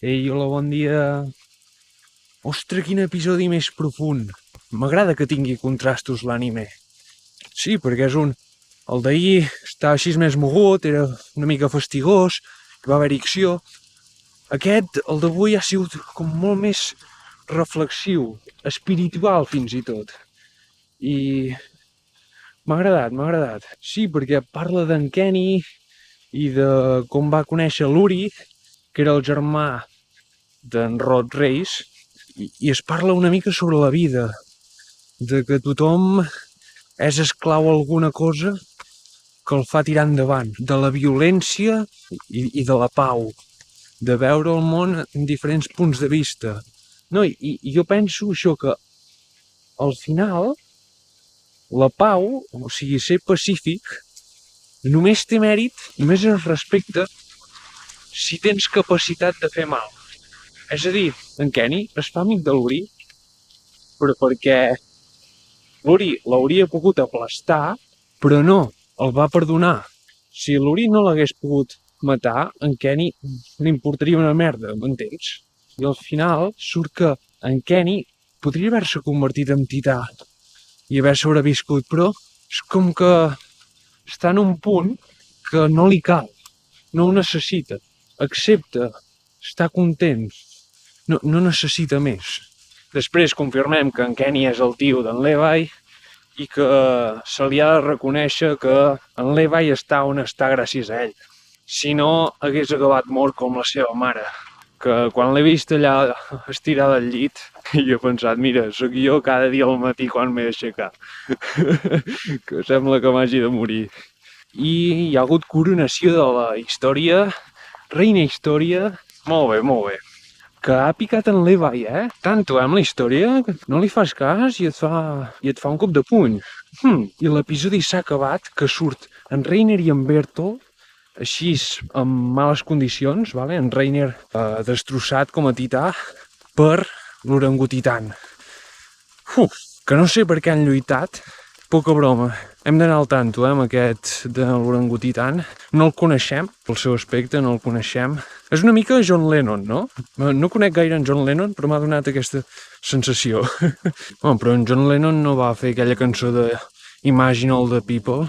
Ei, hola, bon dia. Ostres, quin episodi més profund. M'agrada que tingui contrastos l'anime. Sí, perquè és un... El d'ahir estava així més mogut, era una mica fastigós, va haver-hi acció. Aquest, el d'avui, ha sigut com molt més reflexiu, espiritual fins i tot. I m'ha agradat, m'ha agradat. Sí, perquè parla d'en Kenny i de com va conèixer l'Uri, que era el germà d'en Rod Reis, i es parla una mica sobre la vida, de que tothom és esclau a alguna cosa que el fa tirar endavant, de la violència i de la pau, de veure el món en diferents punts de vista. No, i jo penso això, que al final la pau, o sigui, ser pacífic, només té mèrit, només es respecta si tens capacitat de fer mal. És a dir, en Kenny es fa amic de l'Uri, però perquè l'Uri l'hauria pogut aplastar, però no, el va perdonar. Si l'Uri no l'hagués pogut matar, en Kenny li importaria una merda, m'entens? I al final surt que en Kenny podria haver-se convertit en tità i haver sobreviscut, però és com que està en un punt que no li cal, no ho necessita, accepta, està content, no necessita més. Després confirmem que en Kenny és el tio d'en Levi i que se li ha de reconèixer que en Levi està on està gràcies a ell. Si no, hagués acabat mort com la seva mare, que quan l'he vist allà estirada al llit, jo he pensat, mira, sóc jo cada dia al matí quan m'he d'aixecar, que sembla que m'hagi de morir. I hi ha hagut coronació de la història, reina història, molt bé, que ha picat en Levi, Tanto, amb la història, no li fas cas i et fa un cop de puny. I l'episodi s'ha acabat, que surt en Reiner i en Bertolt, així, en males condicions, vale? En Reiner destrossat com a tità per l'orangutitan. Que no sé per què han lluitat, poca broma. Hem d'anar al tanto, amb aquest de l'orangutitan. No el coneixem, pel seu aspecte, no el coneixem. És una mica John Lennon, no? No conec gaire en John Lennon, però m'ha donat aquesta sensació. Però en John Lennon no va fer aquella cançó de Imagine All the People.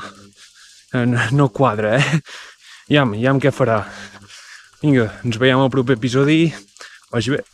No quadra, Ja què farà. Vinga, ens veiem al proper episodi. Vagi bé.